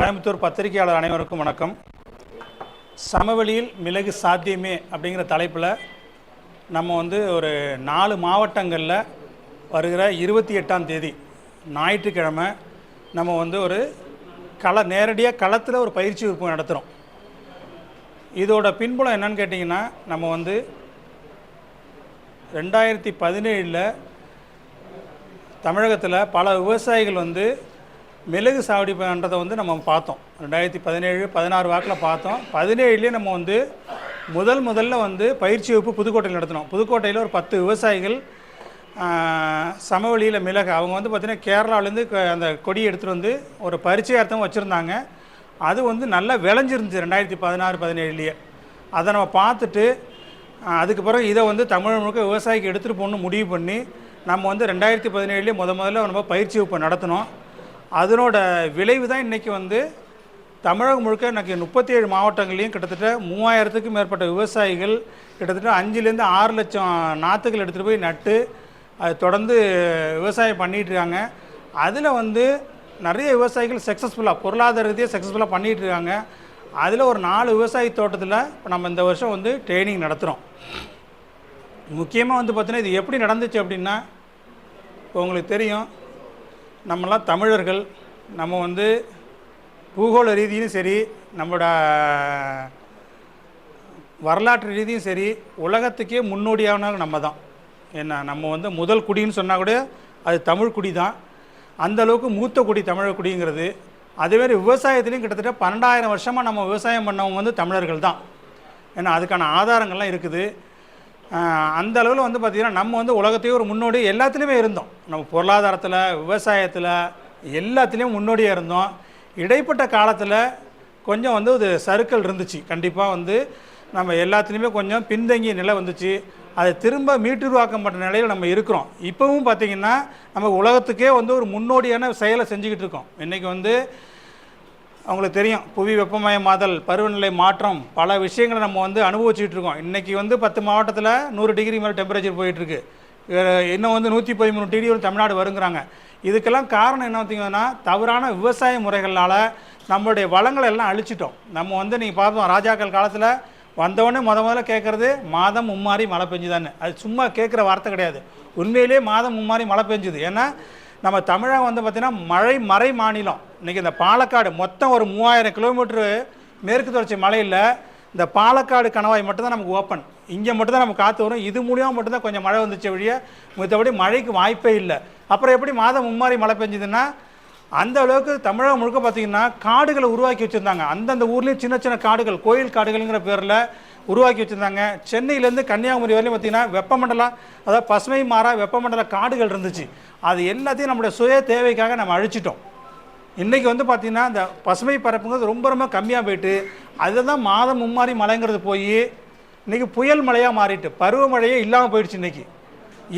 கோயம்புத்தூர் பத்திரிகையாளர் அனைவருக்கும் வணக்கம். சமவெளியில் மிளகு சாத்தியமே அப்படிங்கிற தலைப்பில் நம்ம ஒரு 4 மாவட்டங்களில் வருகிற 28ஆம் தேதி ஞாயிற்றுக்கிழமை நம்ம ஒரு நேரடியாக களத்தில் ஒரு பயிற்சி வகுப்பு நடத்துகிறோம். இதோட பின்புலம் என்னன்னு கேட்டிங்கன்னா, நம்ம 2017 தமிழகத்தில் பல விவசாயிகள் மிளகு சாகுபடி பண்ணுறதை நம்ம பார்த்தோம். 2017-16 வாக்கில் பார்த்தோம். 17 நம்ம முதல்ல பயிற்சி வகுப்பு புதுக்கோட்டையில் நடத்தினோம். புதுக்கோட்டையில் ஒரு 10 விவசாயிகள் சமவெளியில் மிளகு அவங்க பார்த்திங்கன்னா கேரளாவிலேருந்து அந்த கொடியை எடுத்துகிட்டு ஒரு பரிச்சயார்த்தம் வச்சுருந்தாங்க. அது நல்லா விளைஞ்சிருந்துச்சு 2016-17. அதை நம்ம பார்த்துட்டு அதுக்கு பிறகு இதை தமிழ் முழுக்க விவசாயிக்கு எடுத்துகிட்டு போகணுன்னு முடிவு பண்ணி நம்ம 2017 முதல்ல நம்ம பயிற்சி வகுப்பு நடத்தினோம். அதனோட விளைவு தான் இன்றைக்கி தமிழகம் முழுக்க எனக்கு 37 மாவட்டங்களையும் கிட்டத்தட்ட 3000க்கும் மேற்பட்ட விவசாயிகள் கிட்டத்தட்ட 5 to 6 லட்சம் நாற்றுகள் எடுத்துகிட்டு போய் நட்டு அது தொடர்ந்து விவசாயம் பண்ணிகிட்ருக்காங்க. அதில் நிறைய விவசாயிகள் சக்ஸஸ்ஃபுல்லாக பொருளாதார ரீதியாக சக்ஸஸ்ஃபுல்லாக பண்ணிகிட்ருக்காங்க. அதில் ஒரு 4 விவசாய தோட்டத்தில் நம்ம இந்த வருஷம் ட்ரைனிங் நடத்துகிறோம். முக்கியமாக பார்த்திங்கன்னா இது எப்படி நடந்துச்சு அப்படின்னா, இப்போ உங்களுக்கு தெரியும், நம்மளாம் தமிழர்கள். நம்ம பூகோள ரீதியும் சரி, நம்மளோட வரலாற்று ரீதியும் சரி, உலகத்துக்கே முன்னோடியானவங்க நம்ம தான். என்ன நம்ம முதல் குடின்னு சொன்னால் கூட அது தமிழ் குடி தான். அந்தளவுக்கு மூத்த குடி தமிழர் குடிங்கிறது. அதேமாதிரி விவசாயத்துலேயும் கிட்டத்தட்ட 12,000 வருஷமாக நம்ம விவசாயம் பண்ணவங்க தமிழர்கள் தான். ஏன்னா அதுக்கான ஆதாரங்கள்லாம் இருக்குது. அந்த அளவில் பார்த்திங்கன்னா நம்ம உலகத்தையே ஒரு முன்னோடி எல்லாத்துலேயுமே இருந்தோம். நம்ம பொருளாதாரத்தில், விவசாயத்தில் எல்லாத்துலேயும் முன்னோடியாக இருந்தோம். இடைப்பட்ட காலத்தில் கொஞ்சம் ஒரு சறுக்கல் இருந்துச்சு. கண்டிப்பாக நம்ம எல்லாத்துலேயுமே கொஞ்சம் பின்தங்கிய நிலை வந்துச்சு. அதை திரும்ப மீட்டுருவாக்கப்பட்ட நிலையில் நம்ம இருக்கிறோம். இப்போவும் பார்த்திங்கன்னா நம்ம உலகத்துக்கே ஒரு முன்னோடியான செயலை செஞ்சுக்கிட்டு இருக்கோம். இன்றைக்கி அவங்களுக்கு தெரியும், புவி வெப்பமயமாதல், பருவநிலை மாற்றம், பல விஷயங்களை நம்ம அனுபவிச்சுட்டு இருக்கோம். இன்றைக்கி 10 மாவட்டத்தில் 100 டிகிரி மேலே டெம்பரேச்சர் போயிட்டுருக்கு. இன்னும் 113 டிகிரி தமிழ்நாடு வருங்கிறாங்க. இதுக்கெல்லாம் காரணம் என்ன பார்த்திங்கன்னா, தவறான விவசாய முறைகளால் நம்மளுடைய வளங்களை எல்லாம் அழிச்சிட்டோம். நம்ம நீங்கள் பார்த்தோம், ராஜாக்கள் காலத்தில் வந்தவொடனே முதல்ல கேட்குறது மாதம் மும்மாரி மழை பெஞ்சுதான்னு. அது சும்மா கேட்குற வார்த்தை கிடையாது. உண்மையிலே மாதம் மும்மாரி மழை பெஞ்சுது. ஏன்னா நம்ம தமிழகம் பார்த்திங்கன்னா மறை மாநிலம். இன்றைக்கி இந்த பாலக்காடு மொத்தம் ஒரு 3000 கிலோமீட்டரு மேற்கு தொடர்ச்சி மலையில் இந்த பாலக்காடு கணவாய் மட்டும்தான் நமக்கு ஓப்பன். இங்கே மட்டும்தான் நம்ம காற்று வரும். இது மூலியமாக மட்டும்தான் கொஞ்சம் மழை வந்துச்சு வழிய, மற்றபடி மழைக்கு வாய்ப்பே இல்லை. அப்புறம் எப்படி மாதம் மும்மாரி மழை பெஞ்சுதுன்னா, அந்த அளவுக்கு தமிழகம் முழுக்க பார்த்திங்கன்னா காடுகளை உருவாக்கி வச்சுருந்தாங்க. அந்தந்த ஊர்லேயும் சின்ன சின்ன காடுகள், கோயில் காடுகள்ங்கிற பேரில் உருவாக்கி வச்சுருந்தாங்க. சென்னையிலேருந்து கன்னியாகுமரி வரையிலும் பார்த்திங்கன்னா வெப்பமண்டலம், அதாவது பசுமை மாறா வெப்பமண்டல காடுகள் இருந்துச்சு. அது எல்லாத்தையும் நம்மளுடைய சுய தேவைக்காக நம்ம அழிச்சிட்டோம். இன்றைக்கி பார்த்திங்கன்னா இந்த பசுமை பரப்புங்கிறது ரொம்ப ரொம்ப கம்மியாக போயிட்டு, அதுதான் மாதம் மும்மாரி மழைங்கிறது போய் இன்றைக்கி புயல் மழையாக மாறிட்டு பருவமழையே இல்லாமல் போயிடுச்சு இன்றைக்கி.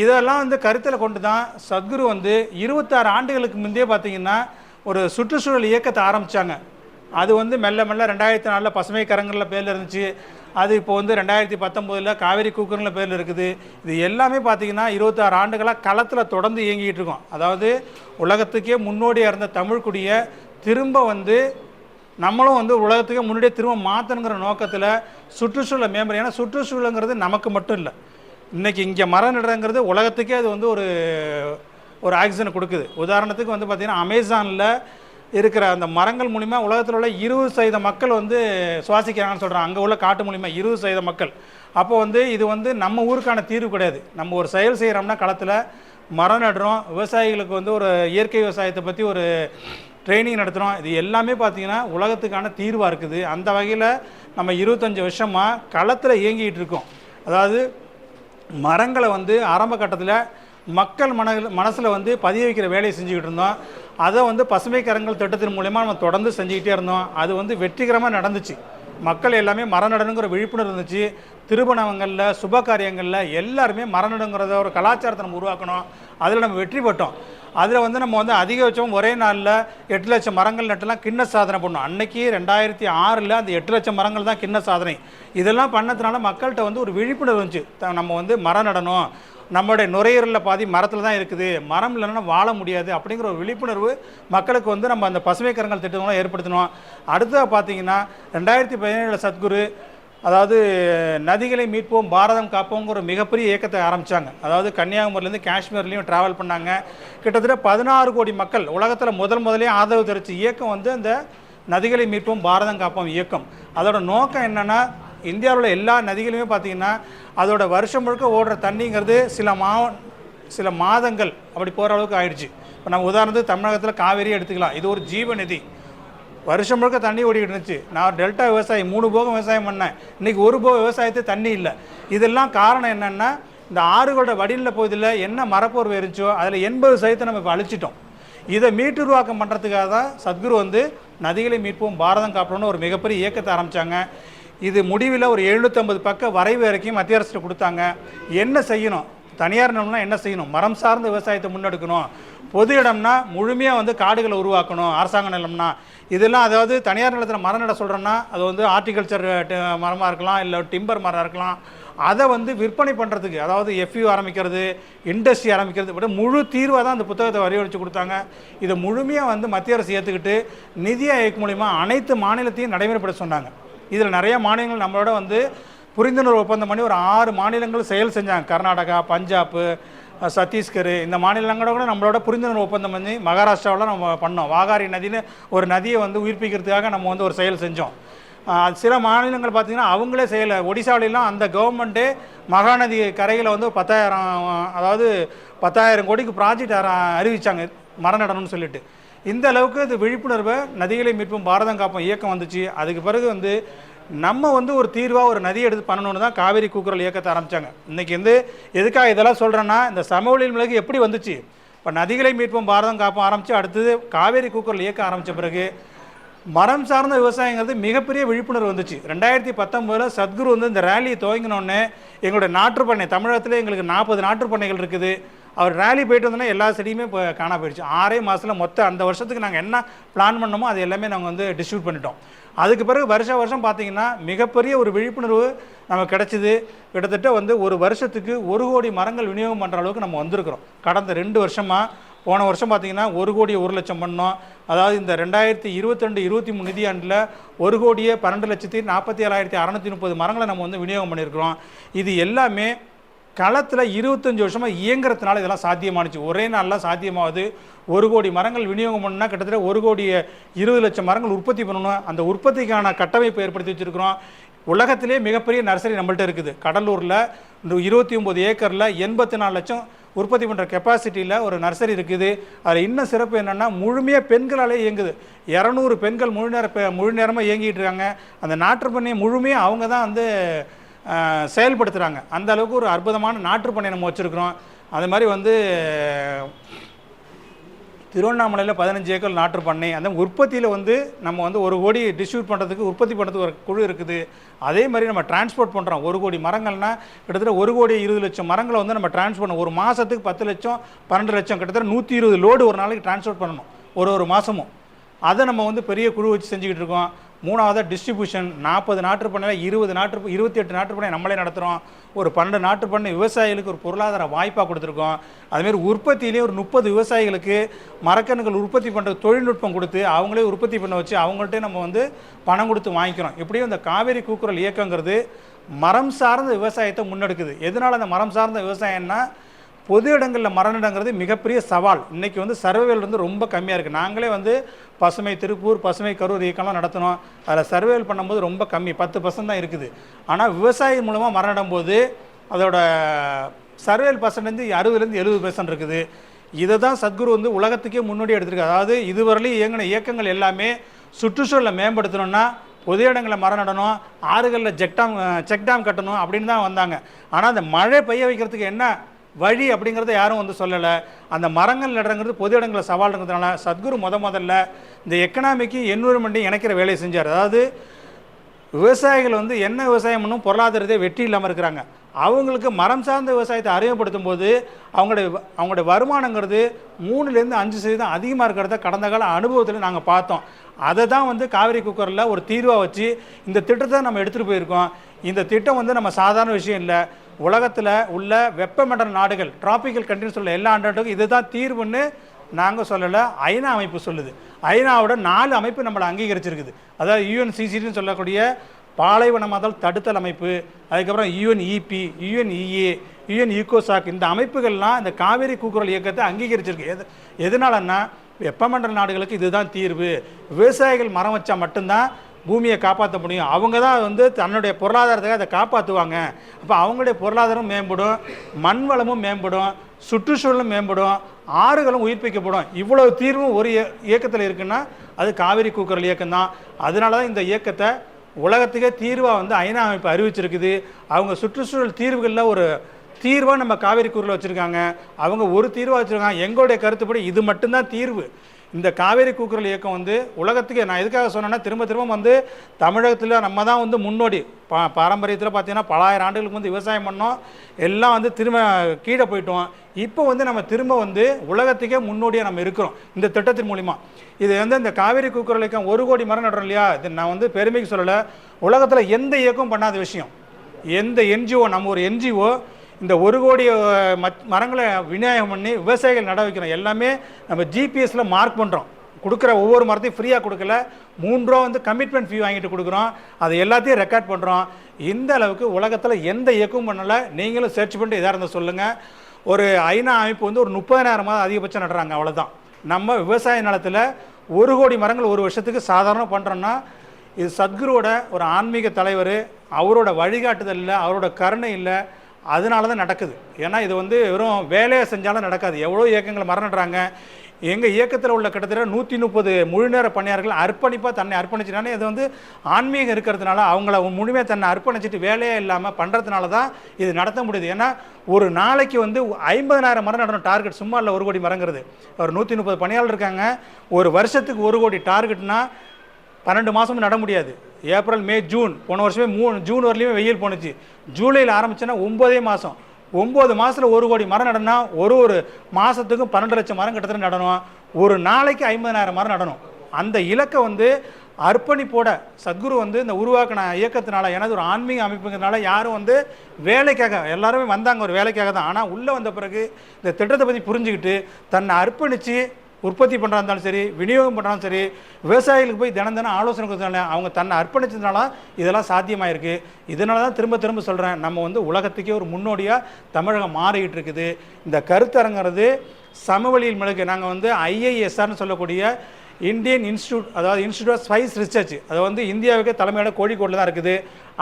இதெல்லாம் கருத்தில் கொண்டு தான் சத்குரு 26 ஆண்டுகளுக்கு முந்தையே பார்த்திங்கன்னா ஒரு சுற்றுச்சூழல் இயக்கத்தை ஆரம்பித்தாங்க. அது மெல்ல மெல்ல 2004 பசுமை கரங்களில் பேரில் இருந்துச்சு. அது இப்போ 2019 காவேரி கூக்குரங்கிற பேரில் இருக்குது. இது எல்லாமே பார்த்திங்கன்னா 26 ஆண்டுகளாக களத்தில் தொடர்ந்து இயங்கிட்டு இருக்கோம். அதாவது உலகத்துக்கே முன்னோடியாக இருந்த தமிழ்குடியை திரும்ப நம்மளும் உலகத்துக்கே முன்னாடியே திரும்ப மாற்றணுங்கிற நோக்கத்தில் சுற்றுச்சூழலை மேம்படுது. ஏன்னா சுற்றுச்சூழலுங்கிறது நமக்கு மட்டும் இல்லை. இன்றைக்கி இங்கே மரம் நடுறங்கிறது உலகத்துக்கே அது ஒரு ஆக்சிஜனை கொடுக்குது. உதாரணத்துக்கு பார்த்திங்கன்னா அமேசானில் இருக்கிற அந்த மரங்கள் மூலிமா உலகத்தில் உள்ள 20% மக்கள் சுவாசிக்கிறாங்கன்னு சொல்கிறாங்க. அங்கே உள்ள காட்டு மூலிமா 20% மக்கள். அப்போது இது நம்ம ஊருக்கான தீர்வு கிடையாது. நம்ம ஒரு செயல் செய்கிறோம்னா களத்தில் மரம் நடுறோம், விவசாயிகளுக்கு ஒரு இயற்கை விவசாயத்தை பற்றி ஒரு ட்ரைனிங் நடத்துகிறோம். இது எல்லாமே பார்த்திங்கன்னா உலகத்துக்கான தீர்வாக இருக்குது. அந்த வகையில் நம்ம 25 வருஷமாக களத்தில் இயங்கிகிட்டு இருக்கோம். அதாவது மரங்களை ஆரம்ப கட்டத்தில் மக்கள் மனசில் பதிய வைக்கிற வேலையை செஞ்சுக்கிட்டு இருந்தோம். அதை பசுமை கரங்கள் திட்டத்தின் மூலமாக நம்ம தொடர்ந்து செஞ்சுக்கிட்டே இருந்தோம். அது வெற்றிகரமாக நடந்துச்சு. மக்கள் எல்லாமே மரம் நடனுங்கிற விழிப்புணர்வு இருந்துச்சு. திருமணங்களில், சுப காரியங்களில் எல்லாருமே மரம் நடுங்கிறத ஒரு கலாச்சாரத்தை நம்ம உருவாக்கணும். அதில் நம்ம வெற்றி பெற்றோம். அதில் நம்ம அதிகபட்சம் ஒரே நாளில் 8 லட்சம் மரங்கள் நட்டுலாம் கிண்ண சாதனை பண்ணோம். அன்றைக்கி 2006 அந்த 8 லட்சம் மரங்கள் தான் கிண்ண சாதனை. இதெல்லாம் பண்ணதுனால மக்கள்கிட்ட ஒரு விழிப்புணர்வு இருந்துச்சு. நம்ம மரம் நடணும், நம்மளுடைய நுரையீரலில் பாதி மரத்தில் தான் இருக்குது, மரம் இல்லைன்னா வாழ முடியாது அப்படிங்கிற ஒரு விழிப்புணர்வு மக்களுக்கு வந்து நம்ம அந்த பசுமை கரங்கள் திட்டங்களும் ஏற்படுத்தணும். அடுத்ததாக பார்த்தீங்கன்னா 2017 சத்குரு அதாவது நதிகளை மீட்போம் பாரதம் காப்போங்கிற மிகப்பெரிய இயக்கத்தை ஆரம்பித்தாங்க. அதாவது கன்னியாகுமரியிலேருந்து காஷ்மீர்லேயும் ட்ராவல் பண்ணாங்க. கிட்டத்தட்ட 16 கோடி மக்கள் உலகத்தில் முதலே ஆதரவு தெரிவித்த இயக்கம் வந்து அந்த நதிகளை மீட்போம் பாரதம் காப்போம் இயக்கம். அதோட நோக்கம் என்னென்னா, இந்தியாவில் உள்ள எல்லா நதிகளுமே பார்த்திங்கன்னா அதோட வருஷம் முழுக்க ஓடுற தண்ணிங்கிறது சில மாதங்கள் அப்படி போகிற அளவுக்கு ஆயிடுச்சு. இப்போ நம்ம உதாரணத்துக்கு தமிழகத்தில் காவேரியை எடுத்துக்கலாம். இது ஒரு ஜீவ நதி, வருஷம் முழுக்க தண்ணி ஓடிக்கிட்டு இருந்துச்சு. நான் டெல்டா விவசாயி 3 போகம் விவசாயம் பண்ணேன். இன்றைக்கி ஒரு போக விவசாயத்து தண்ணி இல்லை. இதெல்லாம் காரணம் என்னென்னா, இந்த ஆறுகளோட வடிநில பகுதியில் என்ன மரப்போர்வை இருந்துச்சோ அதில் 80% நம்ம இப்போ அழிச்சிட்டோம். இதை மீட்டுருவாக்கம் பண்ணுறதுக்காக தான் சத்குரு வந்து நதிகளை மீட்போம் பாரதம் காப்போம்னு ஒரு மிகப்பெரிய இயக்கத்தை ஆரம்பித்தாங்க. இது முடிவில் ஒரு 750 பக்க வரைவு வரைக்கும் மத்திய அரசு கொடுத்தாங்க. என்ன செய்யணும், தனியார் நிலம்னா என்ன செய்யணும், மரம் சார்ந்த விவசாயத்தை முன்னெடுக்கணும், பொது இடம்னா முழுமையாக வந்து காடுகளை உருவாக்கணும், அரசாங்க நிலம்னா இதெல்லாம். அதாவது தனியார் நிலத்தில் மரம் நட சொல்கிறேன்னா அது வந்து ஆர்டிகல்ச்சர் மரமாக இருக்கலாம், இல்லை டிம்பர் மரம் இருக்கலாம். அதை வந்து விற்பனை பண்ணுறதுக்கு, அதாவது எஃப்யூ ஆரம்பிக்கிறது, இண்டஸ்ட்ரி ஆரம்பிக்கிறது விட முழு தீர்வாக தான் அந்த புத்தகத்தை வரையறுத்து கொடுத்தாங்க. இதை முழுமையாக வந்து மத்திய அரசு ஏற்றுக்கிட்டு நிதி ஆயோக் மூலிமா அனைத்து மாநிலத்தையும் நடைமுறைப்படுத்த சொன்னாங்க. இதில் நிறைய மாநிலங்கள் நம்மளோட வந்து புரிந்துணர்வு ஒப்பந்தம் பண்ணி ஒரு 6 மாநிலங்கள் செயல் செஞ்சாங்க. கர்நாடகா, பஞ்சாப், சத்தீஸ்கர், இந்த மாநிலங்களோட கூட நம்மளோட புரிந்துணர்வு ஒப்பந்தம் பண்ணி மகாராஷ்டிராவில் நம்ம பண்ணோம். வாகாரி நதின்னு ஒரு நதியை வந்து உயிர்ப்பிக்கிறதுக்காக நம்ம வந்து ஒரு செயல் செஞ்சோம். சில மாநிலங்கள் பார்த்திங்கன்னா அவங்களே செய்யலை. ஒடிசாவிலாம் அந்த கவர்மெண்ட்டே மகாநதி கரையில் வந்து 10,000 கோடிக்கு ப்ராஜெக்ட் அறிவித்தாங்க மரம் நடணும்னு சொல்லிட்டு. இந்த அளவுக்கு இது விழிப்புணர்வை நதிகளை மீட்போம் பாரதம் காப்போம் இயக்கம் வந்துச்சு. அதுக்கு பிறகு வந்து நம்ம வந்து ஒரு தீர்வாக ஒரு நதியை எடுத்து பண்ணணுன்னு தான் காவேரி கூக்குரல் இயக்கத்தை ஆரம்பித்தாங்க. இன்றைக்கி வந்து எதுக்காக இதெல்லாம் சொல்கிறேன்னா, இந்த சமவெளி மிளகு எப்படி வந்துச்சு, இப்போ நதிகளை மீட்போம் பாரதம் காப்போம் ஆரம்பித்து அடுத்தது காவேரி கூக்குரல் இயக்கம் ஆரம்பித்த பிறகு மரம் சார்ந்த விவசாயங்கிறது மிகப்பெரிய விழிப்புணர்வு வந்துச்சு. 2019 சத்குரு வந்து இந்த ரேலியை துவங்கினோடனே எங்களுடைய நாற்றுப்பண்ணை தமிழகத்தில் எங்களுக்கு 40 நாற்றுப்பண்ணைகள் இருக்குது. அவர் ரேலி போயிட்டு வந்தோன்னா எல்லா செடியுமே இப்போ காணா போயிடுச்சு. 6 மாதத்தில் மொத்தம் அந்த வருஷத்துக்கு நாங்கள் என்ன பிளான் பண்ணோமோ அது எல்லாமே நாங்கள் வந்து டிஸ்ட்ரிபியூட் பண்ணிட்டோம். அதுக்கு பிறகு வருஷம் பார்த்திங்கன்னா மிகப்பெரிய ஒரு விழிப்புணர்வு நமக்கு கிடச்சிது. கிட்டத்தட்ட வந்து ஒரு வருஷத்துக்கு 1 கோடி மரங்கள் விநியோகம் பண்ணுற அளவுக்கு நம்ம வந்திருக்கிறோம். கடந்த 2 வருஷமாக போன வருஷம் பார்த்திங்கன்னா 1 கோடி 1 லட்சம் பண்ணோம். அதாவது இந்த 2022-23 நிதியாண்டில் 1,12,47,630 மரங்களை நம்ம வந்து விநியோகம் பண்ணியிருக்கிறோம். இது எல்லாமே களத்தில் 25 வருஷமாக இயங்குறதுனால இதெல்லாம் சாத்தியமானுச்சு. ஒரே நாளில் சாத்தியமாகுது. 1 கோடி மரங்கள் விநியோகம் பண்ணால் கிட்டத்தட்ட 1,20,00,000 மரங்கள் உற்பத்தி பண்ணணும். அந்த உற்பத்திக்கான கட்டமைப்பு ஏற்படுத்தி வச்சுருக்கிறோம். உலகத்திலே மிகப்பெரிய நர்சரி நம்மள்ட்ட இருக்குது. கடலூரில் 29 ஏக்கரில் 84 லட்சம் உற்பத்தி பண்ணுற கெப்பாசிட்டியில் ஒரு நர்சரி இருக்குது. அதில் இன்னும் சிறப்பு என்னென்னா முழுமையாக பெண்களாலே இயங்குது. 200 பெண்கள் முழு நேரமாக இயங்கிட்டு இருக்காங்க. அந்த நாற்றுப்பண்ணையை முழுமையாக அவங்க தான் வந்து செயல்படுத்துகிறாங்க. அந்த அளவுக்கு ஒரு அற்புதமான நாற்றுப்பண்ணை நம்ம வச்சுருக்கிறோம். அது மாதிரி வந்து திருவண்ணாமலையில் 15 ஏக்கர் நாற்றுப்பண்ணை. அந்த உற்பத்தியில் வந்து நம்ம வந்து 1 கோடி டிஸ்ட்ரிபியூட் பண்ணுறதுக்கு உற்பத்தி பண்ணுறதுக்கு ஒரு குழு இருக்குது. அதே மாதிரி நம்ம டிரான்ஸ்போர்ட் பண்ணுறோம். 1 கோடி மரங்கள்னால் கிட்டத்தட்ட 1,20,00,000 மரங்களை வந்து நம்ம டிரான்ஸ்போர்ட் பண்ணணும். ஒரு மாதத்துக்கு 10 லட்சம் 12 லட்சம் கிட்டத்தட்ட 120 லோடு ஒரு நாளைக்கு டிரான்ஸ்போர்ட் பண்ணணும் ஒரு மாதமும். அதை நம்ம வந்து பெரிய குழு வச்சு செஞ்சுக்கிட்டு இருக்கோம். 3வது டிஸ்ட்ரிபியூஷன். 40 நாற்றுப்பண்ணையில் 28 நாற்றுப்பண்ணை நம்மளே நடத்துகிறோம். ஒரு 12 நாற்றுப்பண்ணை விவசாயிகளுக்கு ஒரு பொருளாதார வாய்ப்பாக கொடுத்துருக்கோம். அதுமாரி உற்பத்தியிலே ஒரு 30 விவசாயிகளுக்கு மரக்கன்றுகள் உற்பத்தி பண்ணுற தொழில்நுட்பம் கொடுத்து அவங்களே உற்பத்தி பண்ண வச்சு அவங்கள்ட்டே நம்ம வந்து பணம் கொடுத்து வாங்கிக்கிறோம். இப்படியும் இந்த காவேரி கூக்குரல் இயக்கங்கிறது மரம் சார்ந்த விவசாயத்தை முன்னெடுக்குது. எதனால் அந்த மரம் சார்ந்த விவசாயம்னா, பொது இடங்களில் மரம் நடங்கிறது மிகப்பெரிய சவால். இன்றைக்கி வந்து சர்வேல் வந்து ரொம்ப கம்மியாக இருக்குது. நாங்களே வந்து பசுமை திருப்பூர், பசுமை கரூர் இயக்கம்லாம் நடத்தினோம். அதில் சர்வேல் பண்ணும்போது ரொம்ப கம்மி, 10% தான் இருக்குது. ஆனால் விவசாயம் மூலமாக மரம் நடும்போது அதோட சர்வேல் பர்சன்டேஜ் 60-70% இருக்குது. இதை தான் சத்குரு வந்து உலகத்துக்கே முன்னோடி எடுத்திருக்கு. அதாவது இதுவரையிலும் இயங்கின இயக்கங்கள் எல்லாமே சுற்றுச்சூழலை மேம்படுத்தணும்னா பொது இடங்களில் மரம் நடணும், ஆறுகளில் செக் டேம் கட்டணும் அப்படின்னு தான் வந்தாங்க. ஆனால் அந்த மழை பெய்ய வைக்கிறதுக்கு என்ன வழி அப்படிங்கிறத யாரும் வந்து சொல்லலை. அந்த மரங்கள் நடுறங்கிறது பொது இடங்களில் சவால் இருக்கிறதுனால சத்குரு முதல்ல இந்த எக்கனாமிக்கு என்விரான்மெண்ட்டையும் இணைக்கிற வேலையை செஞ்சார். அதாவது விவசாயிகள் வந்து என்ன விவசாயம் பண்ணும் பொருளாதாரத்தை வெற்றி இல்லாமல் இருக்கிறாங்க. அவங்களுக்கு மரம் சார்ந்த விவசாயத்தை அறிமுகப்படுத்தும் போது அவங்களுடைய வருமானங்கிறது 3-5% அதிகமாக இருக்கிறத கடந்த கால அனுபவத்தில் நாங்கள் பார்த்தோம். அதை தான் வந்து காவேரி கூக்குரலில் ஒரு தீர்வாக வச்சு இந்த திட்டத்தை நம்ம எடுத்துகிட்டு போயிருக்கோம். இந்த திட்டம் வந்து நம்ம சாதாரண விஷயம் இல்லை. உலகத்தில் உள்ள வெப்பமண்டல நாடுகள் டிராபிக்கல் கண்ட்ரின்னு சொல்ல எல்லா நாட்டுக்கும் இதுதான் தீர்வுன்னு நாங்கள் சொல்லலை, ஐநா அமைப்பு சொல்லுது. ஐநாவோட 4 அமைப்பு நம்மளை அங்கீகரிச்சிருக்குது. அதாவது யுஎன்சிசின்னு சொல்லக்கூடிய பாலைவனமாதல் தடுத்தல் அமைப்பு, அதுக்கப்புறம் யுஎன்இபி, யுஎன்இஏ, யுஎன் ஈகோசாக், இந்த அமைப்புகள்லாம் இந்த காவேரி கூக்குரல் இயக்கத்தை அங்கீகரிச்சிருக்கு. எதனாலன்னா வெப்பமண்டல நாடுகளுக்கு இதுதான் தீர்வு, விவசாயிகள் மரம் வச்சா மட்டும்தான் பூமியை காப்பாற்ற முடியும், அவங்க தான் வந்து தன்னுடைய பொருளாதாரத்தை அதை காப்பாற்றுவாங்க. அப்போ அவங்களுடைய பொருளாதாரம் மேம்படும், மண் வளமும் மேம்படும், சுற்றுச்சூழலும் மேம்படும், ஆறுகளும் உயிர்ப்பிக்கப்படும். இவ்வளவு தீர்வும் ஒரு இயக்கத்தில் இருக்குன்னா அது காவிரி கூக்குரல் இயக்கம் தான். அதனால தான் இந்த இயக்கத்தை உலகத்துக்கே தீர்வாக வந்து ஐநா அமைப்பு அறிவிச்சிருக்குது. அவங்க சுற்றுச்சூழல் தீர்வுகளில் ஒரு தீர்வாக நம்ம காவிரி கூக்குரல் வச்சுருக்காங்க, அவங்க ஒரு தீர்வாக வச்சுருக்காங்க. எங்களுடைய கருத்துப்படி இது மட்டும்தான் தீர்வு. இந்த காவேரி கூக்குரல் இயக்கம் வந்து உலகத்துக்கு, நான் எதுக்காக சொன்னேன்னா திரும்ப திரும்ப வந்து தமிழகத்தில் நம்ம தான் வந்து முன்னோடி. பாரம்பரியத்தில் பார்த்தீங்கன்னா பல ஆயிரம் ஆண்டுகளுக்கு வந்து விவசாயம் பண்ணோம், எல்லாம் வந்து திரும்ப கீழே போயிட்டோம். இப்போ வந்து நம்ம திரும்ப வந்து உலகத்துக்கே முன்னோடியாக நம்ம இருக்கிறோம் இந்த திட்டத்தின் மூலிமா. இது வந்து இந்த காவேரி கூக்குரல் இயக்கம் 1 கோடி மரம் நடுறோம் இல்லையா, இது நான் வந்து பெருமைக்கு சொல்லலை, உலகத்தில் எந்த இயக்கம் பண்ணாத விஷயம். எந்த என்ஜிஓ, நம்ம ஒரு என்ஜிஓ இந்த 1 கோடி மரங்களை விநியோகம் பண்ணி விவசாயிகள் நட வைக்கிறோம். எல்லாமே நம்ம ஜிபிஎஸ்சில் மார்க் பண்ணுறோம். கொடுக்குற ஒவ்வொரு மரத்தையும் ஃப்ரீயாக கொடுக்கல, 3 ரூபா வந்து கமிட்மெண்ட் ஃபீ வாங்கிட்டு கொடுக்குறோம். அது எல்லாத்தையும் ரெக்கார்ட் பண்ணுறோம். இந்த அளவுக்கு உலகத்தில் எந்த இயக்கமும் பண்ணலை. நீங்களும் சர்ச் பண்ணிட்டு எதாக இருந்தால் சொல்லுங்கள். ஒரு ஐநா அமைப்பு வந்து ஒரு 30,000 அதிகபட்சம் நடுறாங்க, அவ்வளோதான். நம்ம விவசாய நிலத்தில் 1 கோடி மரங்கள் ஒரு வருஷத்துக்கு சாதாரண பண்ணுறோன்னா இது சத்குருவோட ஒரு ஆன்மீக தலைவர், அவரோட வழிகாட்டுதல் இல்லை, அவரோட கருணை இல்லை, அதனால தான் நடக்குது. ஏன்னா இது வந்து வெறும் வேலையை செஞ்சாலும் நடக்காது. எவ்வளோ இயக்கங்கள் மரம் நடுறாங்க. எங்கள் இயக்கத்தில் உள்ள கிட்டத்தட்ட 130 முழுநேர பணியாளர்கள் அர்ப்பணிப்பாக தன்னை அர்ப்பணிச்சிட்டானே. இது வந்து ஆன்மீகம் இருக்கிறதுனால அவங்கள முழுமையாக தன்னை அர்ப்பணிச்சிட்டு வேலையே இல்லாமல் பண்ணுறதுனால தான் இது நடத்த முடியுது. ஏன்னா ஒரு நாளைக்கு வந்து 50,000 மரம் நடணும் டார்கெட், சும்மா இல்லை 1 கோடி மரங்கிறது. ஒரு 130 பணியாளர் இருக்காங்க, ஒரு வருஷத்துக்கு 1 கோடி டார்கெட்னா 12 மாதமும் நட முடியாது. ஏப்ரல், மே, ஜூன், போன வருஷமே ஜூன் வரலையுமே வெயில் போணுச்சு. ஜூலையில் ஆரம்பிச்சோன்னா 9 மாதம், 9 மாதத்தில் 1 கோடி மரம் நடனா ஒரு மாதத்துக்கும் 12 லட்சம் மரம் கிட்டத்தட்ட நடணும். ஒரு நாளைக்கு 50,000 மரம் நடணும். அந்த இலக்கை வந்து அர்ப்பணிப்போட சத்குரு வந்து இந்த உருவாக்கின இயக்கத்தினால, எனது ஒரு ஆன்மீக அமைப்புங்கிறதுனால யாரும் வந்து வேலைக்காக, எல்லாருமே வந்தாங்க ஒரு வேலைக்காக தான். ஆனால் உள்ளே வந்த பிறகு இந்த திட்டத்தை பற்றி புரிஞ்சுக்கிட்டு தன்னை அர்ப்பணித்து உற்பத்தி பண்ணுறா இருந்தாலும் சரி, விநியோகம் பண்ணுறாலும் சரி, விவசாயிகளுக்கு போய் தினம் ஆலோசனை கொடுத்தனால, அவங்க தன்னை அர்ப்பணிச்சதுனால இதெல்லாம் சாத்தியமாயிருக்கு. இதனால தான் திரும்ப திரும்ப சொல்கிறேன், நம்ம வந்து உலகத்துக்கே ஒரு முன்னோடியாக தமிழகம் மாறிக்கிட்டு இருக்குது. இந்த கருத்தரங்கிறது சமவெளியில் மிளகு. நாங்கள் வந்து ஐஐஎஸ்ஆர்னு சொல்லக்கூடிய இந்தியன் இன்ஸ்டியூட், அதாவது இன்ஸ்டியூட் ஆஃப் ஸ்பைஸ் ரிசர்ச், அது வந்து இந்தியாவுக்கே தலைமையோட கோழிக்கோட்டில் தான் இருக்குது.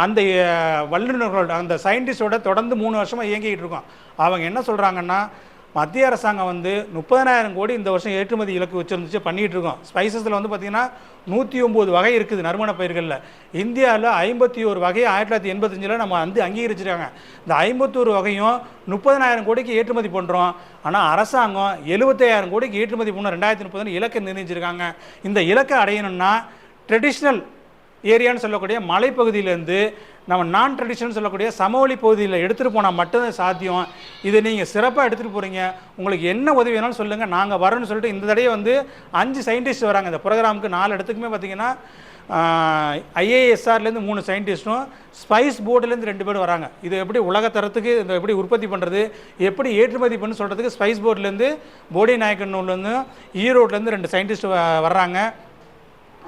அந்த வல்லுநர்களோட, அந்த சயின்டிஸ்டோட தொடர்ந்து 3 வருஷமாக இயங்கிக்கிட்டு இருக்கோம். அவங்க என்ன சொல்கிறாங்கன்னா, மத்திய அரசாங்கம் வந்து 30,000 கோடி இந்த வருஷம் ஏற்றுமதி இலக்கு வச்சுருந்துச்சு, பண்ணிகிட்டு இருக்கோம். ஸ்பைசஸில் வந்து பார்த்திங்கன்னா 109 வகை இருக்குது நறுமண பயிர்களில். இந்தியாவில் 51 வகையை 1985 நம்ம வந்து அங்கீகரிச்சிருக்காங்க. இந்த 51 வகையும் 30,000 கோடிக்கு ஏற்றுமதி பண்ணுறோம். ஆனால் அரசாங்கம் 75,000 கோடிக்கு ஏற்றுமதி பண்ண 2030 இலக்கை நிர்ணயிச்சிருக்காங்க. இந்த இலக்கை அடையணும்னா ட்ரெடிஷ்னல் ஏரியான்னு சொல்லக்கூடிய மலைப்பகுதியிலேருந்து நம்ம நான் ட்ரெடிஷனல் சொல்லக்கூடிய சமவெளி பகுதியில் எடுத்துகிட்டு போனால் மட்டும்தான் சாத்தியம். இதை நீங்கள் சிறப்பாக எடுத்துகிட்டு போகிறீங்க, உங்களுக்கு என்ன உதவி வேணாலும் சொல்லுங்கள், நாங்கள் வரோன்னு சொல்லிட்டு இந்த தடையை வந்து 5 சயின்டிஸ்ட் வராங்க இந்த ப்ரோக்ராமுக்கு. 4 இடத்துக்குமே பார்த்திங்கன்னா ஐஏஎஸ்ஆர்லேருந்து 3 சயின்டிஸ்ட்டும் ஸ்பைஸ் போர்டுலேருந்து 2 பேர் வராங்க. இது எப்படி உலகத்தரத்துக்கு இந்த எப்படி உற்பத்தி பண்ணுறது, எப்படி ஏற்றுமதி பண்ணு சொல்கிறதுக்கு ஸ்பைஸ் போர்ட்லேருந்து போடி நாயக்கனூர்லேருந்து ஈரோட்லேருந்து 2 சயின்டிஸ்ட் வர்றாங்க.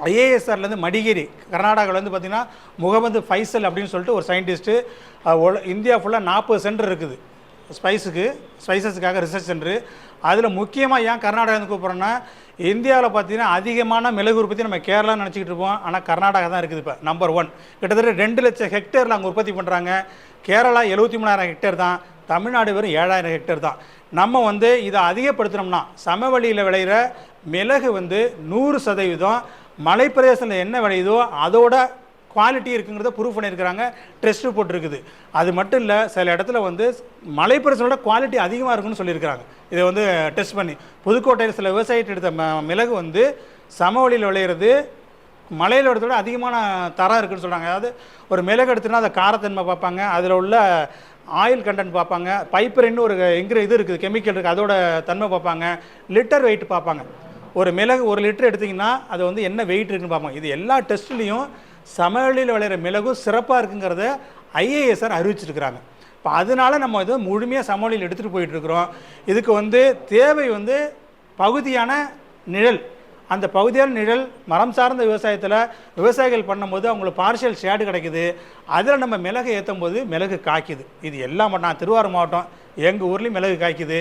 ஐஏஎஸ்ஆர்லேருந்து மடிகேரி கர்நாடகாவிலேருந்து பார்த்திங்கன்னா முகமது ஃபைசல் அப்படின்னு சொல்லிட்டு ஒரு சயின்டிஸ்ட்டு. இந்தியா ஃபுல்லாக 40 சென்டர் இருக்குது ஸ்பைசஸுக்காக ரிசர்ச் சென்டரு. அதில் முக்கியமாக ஏன் கர்நாடகாவுக்கு கூப்பிட்றோன்னா, இந்தியாவில் பார்த்திங்கன்னா அதிகமான மிளகு உற்பத்தி நம்ம கேரளான்னு நினச்சிக்கிட்டு இருப்போம், ஆனால் கர்நாடகா தான் இருக்குது இப்போ நம்பர் 1. கிட்டத்தட்ட 2 லட்சம் ஹெக்டேரில் அங்கே உற்பத்தி பண்ணுறாங்க. கேரளா 73,000 ஹெக்டேர் தான், தமிழ்நாடு வெறும் 7,000 ஹெக்டேர் தான். நம்ம வந்து இதை அதிகப்படுத்தினோம்னா சமவெளியில் விளையிற மிளகு வந்து 100% மலைப்பிரதேசத்தில் என்ன விளையுதோ அதோட குவாலிட்டி இருக்குங்கிறத ப்ரூவ் பண்ணியிருக்கிறாங்க, டெஸ்ட் ரிப்போர்ட் இருக்குது. அது மட்டும் இல்லை, சில இடத்துல வந்து மலைப்பிரதேசத்தோட குவாலிட்டி அதிகமாக இருக்குன்னு சொல்லியிருக்கிறாங்க. இதை வந்து டெஸ்ட் பண்ணி புதுக்கோட்டையில் சில விவசாயிட்டு எடுத்த மிளகு வந்து சமவெளியில் விளையிறது மலையில் எடுத்தோட அதிகமான தரம் இருக்குன்னு சொல்கிறாங்க. அதாவது ஒரு மிளகு எடுத்துன்னா அதை காரத்தன்மை பார்ப்பாங்க, அதில் உள்ள ஆயில் கண்டென்ட் பார்ப்பாங்க, பைப்பரின்னு ஒரு இது இருக்குது, கெமிக்கல் இருக்குது, அதோட தன்மை பார்ப்பாங்க, லிட்டர் வெயிட் பார்ப்பாங்க. ஒரு மிளகு 1 லிட்டர் எடுத்திங்கன்னா அது வந்து என்ன வெயிட் இருக்குன்னு பார்ப்பாங்க. இது எல்லா டெஸ்ட்லேயும் சமவெளியில் விளையிற மிளகு சிறப்பாக இருக்குங்கிறத ஐஏஎஸ்ஆர் அறிவிச்சிருக்கிறாங்க. இப்போ அதனால நம்ம இது முழுமையாக சமவெளியில் எடுத்துகிட்டு போயிட்டுருக்குறோம். இதுக்கு வந்து தேவை வந்து பகுதியான நிழல். அந்த பகுதியான நிழல் மரம் சார்ந்த விவசாயிகள் பண்ணும்போது அவங்களுக்கு பார்ஷியல் ஷேடு கிடைக்குது. அதில் நம்ம மிளகு ஏற்றும் போது மிளகு காய்க்குது. இது எல்லாம் நான் திருவாரூர் மாவட்டம் எங்கள் ஊர்லேயும் மிளகு காய்க்குது,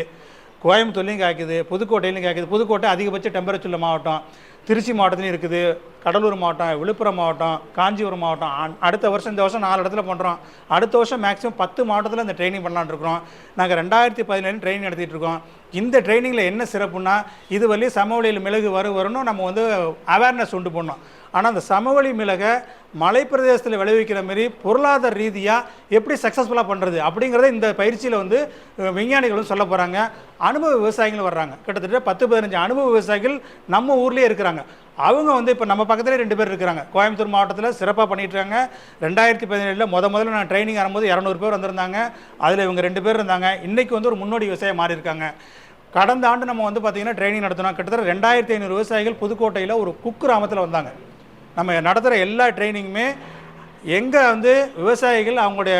கோயம்புத்தூர்லேயும் காய்க்குது, புதுக்கோட்டையிலையும் காய்க்குது. புதுக்கோட்டை அதிகபட்ச டெம்பரேச்சர் மாவட்டம். திருச்சி மாவட்டத்துலையும் இருக்குது, கடலூர் மாவட்டம், விழுப்புரம் மாவட்டம், காஞ்சிபுரம் மாவட்டம். அடுத்த வருஷம் இந்த வருஷம் 4 இடத்துல பண்ணுறோம். அடுத்த வருஷம் மேக்ஸிமம் 10 மாவட்டத்தில் இந்த ட்ரைனிங் பண்ணலான்னு இருக்கிறோம். நாங்கள் 2017 ட்ரைனிங் நடத்திட்டு இருக்கோம். இந்த ட்ரைனிங்கில் என்ன சிறப்புன்னா, இது வரையும் சமவெளியில் மிளகு வரும்னு நம்ம வந்து அவேர்னஸ் உண்டு பண்ணோம். ஆனால் அந்த சமவெளி மிளகை மலைப்பிரதேசத்தில் விளைவிக்கிற மாரி பொருளாதார ரீதியாக எப்படி சக்ஸஸ்ஃபுல்லாக பண்ணுறது அப்படிங்கிறத இந்த பயிற்சியில் வந்து விஞ்ஞானிகளும் சொல்ல போகிறாங்க. அனுபவ விவசாயிகளும் வர்றாங்க. கிட்டத்தட்ட 10-15 அனுபவ விவசாயிகள் நம்ம ஊர்லேயே இருக்கிறாங்க. அவங்க வந்து இப்போ நம்ம பக்கத்துலேயே 2 பேர் இருக்கிறாங்க. கோயம்புத்தூர் மாவட்டத்தில் சிறப்பாக பண்ணிகிட்ருக்காங்க. 2017 முதல்ல நான் ட்ரைனிங் ஆகும்போது 200 பேர் வந்திருந்தாங்க. அதில் இவங்க 2 பேர் இருந்தாங்க. இன்றைக்கி வந்து ஒரு முன்னோடி விவசாயம் மாறி இருக்காங்க. கடந்த ஆண்டு நம்ம வந்து பார்த்திங்கன்னா ட்ரைனிங் நடத்தினோம். கிட்டத்தட்ட 2500 விவசாயிகள் புதுக்கோட்டையில் ஒரு குக்கிராமத்தில் வந்தாங்க. நம்ம நடத்துகிற எல்லா ட்ரைனிங்குமே எங்கே வந்து விவசாயிகள் அவங்களுடைய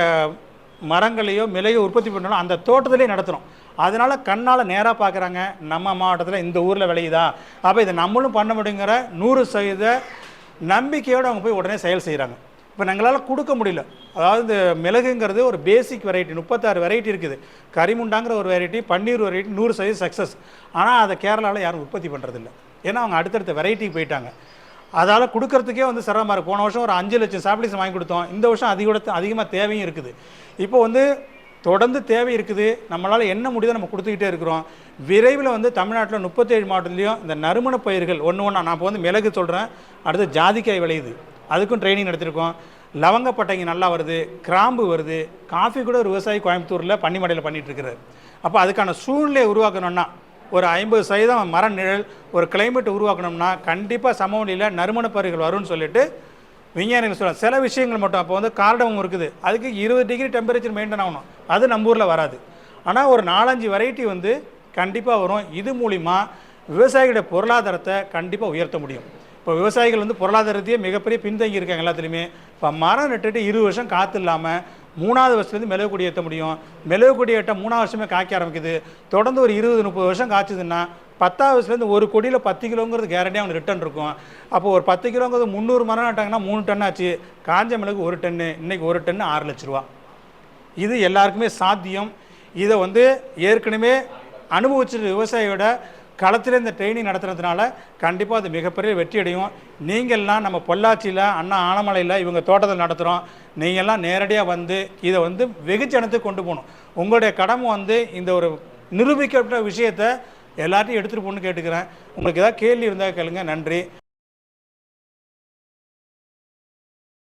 மரங்களையோ மிளகையோ உற்பத்தி பண்ணாலும் அந்த தோட்டத்திலே நடத்துகிறோம். அதனால் கண்ணால் நேராக பார்க்குறாங்க, நம்ம மாவட்டத்தில் இந்த ஊரில் விளையுதா, அப்போ இதை நம்மளும் பண்ண முடியுங்கிற 100% நம்பிக்கையோடு அவங்க போய் உடனே செயல் செய்கிறாங்க. இப்போ எங்களால் கொடுக்க முடியல. அதாவது இந்த மிளகுங்கிறது ஒரு பேசிக் வெரைட்டி, 36 வெரைட்டி இருக்குது. கரிமுண்டாங்கிற ஒரு வெரைட்டி, பன்னீர் வெரைட்டி 100% சக்ஸஸ். ஆனால் அதை கேரளாவில் யாரும் உற்பத்தி பண்ணுறதில்ல. ஏன்னா அவங்க அடுத்தடுத்த வெரைட்டிக்கு போயிட்டாங்க. அதால் கொடுக்கறதுக்கே வந்து சிரமமாக இருக்குது. போன வருஷம் ஒரு 5 லட்சம் சாப்ளிங்ஸ் வாங்கி கொடுத்தோம். இந்த வருஷம் அதிகமாக தேவையும் இருக்குது. இப்போ வந்து தொடர்ந்து தேவை இருக்குது. நம்மளால் என்ன முடியுதோ நம்ம கொடுத்துக்கிட்டே இருக்கிறோம். விரைவில் வந்து தமிழ்நாட்டில் 37 மாவட்டத்துலேயும் இந்த நறுமண பயிர்கள் ஒன்று நான் இப்போ வந்து மிளகு சொல்கிறேன், அடுத்து ஜாதிக்காய் விளையுது, அதுக்கும் ட்ரைனிங் நடத்திருக்கோம். லவங்கப்பட்டைங்க நல்லா வருது, கிராம்பு வருது, காஃபி கூட ஒரு விவசாயி கோயம்புத்தூரில் பன்னிமடையில் பண்ணிகிட்ருக்கிறார். அப்போ அதுக்கான சூழ்நிலையை உருவாக்கணும்னா ஒரு 50% மர நிழல் ஒரு கிளைமேட் உருவாக்கணும்னா கண்டிப்பாக சமவெளியில் நறுமண பயிர்கள் வரும்னு சொல்லிட்டு விஞ்ஞானிகள் சொல்கிறாங்க. சில விஷயங்கள் மட்டும் அப்போ வந்து கார்டமம் இருக்குது, அதுக்கு 20 டிகிரி டெம்பரேச்சர் மெயின்டைன் ஆகணும். அது நம்ம ஊரில் வராது. ஆனால் ஒரு 4-5 வெரைட்டி வந்து கண்டிப்பாக வரும். இது மூலிமா விவசாயிகளுடைய பொருளாதாரத்தை கண்டிப்பாக உயர்த்த முடியும். இப்போ விவசாயிகள் வந்து பொருளாதாரத்தையே மிகப்பெரிய பின்தங்கி இருக்காங்க எல்லாத்துலேயுமே. இப்போ மரம் நட்டுட்டு 20 வருஷம் காற்று இல்லாமல் 3வது வருஷத்துலேருந்து மிளகு கொடி ஏற்ற முடியும். மிளகு கொடி ஏற்ற 3வது வருஷமே காய்க்க ஆரம்பிக்குது. தொடர்ந்து ஒரு 20-30 வருஷம் காய்ச்சதுன்னா 10வது வருஷத்துலேருந்து ஒரு கொடியில் 10 கிலோங்கிறது கேரண்டியாக அவங்க ரிட்டர்ன் இருக்கும். அப்போ ஒரு 10 கிலோங்கிறது 300 மரம் நட்டாங்கன்னா 3 டன் ஆச்சு. காஞ்ச மிளகு 1 டன்னு, இன்றைக்கி 1 டன்னு 6 லட்ச ரூபா. இது எல்லாருக்குமே சாத்தியம். இதை வந்து ஏற்கனவே அனுபவிச்சிருக்க விவசாயியோட களத்தில் இந்த ட்ரைனிங் நடத்துறதுனால கண்டிப்பாக அது மிகப்பெரிய வெற்றி அடையும். நீங்கள்லாம் நம்ம பொள்ளாச்சியில், அண்ணா ஆனமலையில் இவங்க தோட்டத்தில் நடத்துகிறோம். நீங்கள்லாம் நேரடியாக வந்து இதை வந்து வெகுஜனத்துக்கு கொண்டு போகணும். உங்களுடைய கடமை வந்து இந்த ஒரு நிரூபிக்கப்பட்ட விஷயத்தை எல்லாத்தையும் எடுத்துகிட்டு போகணுன்னு கேட்டுக்கிறேன். உங்களுக்கு ஏதாவது கேள்வி இருந்தால் கேளுங்க. நன்றி.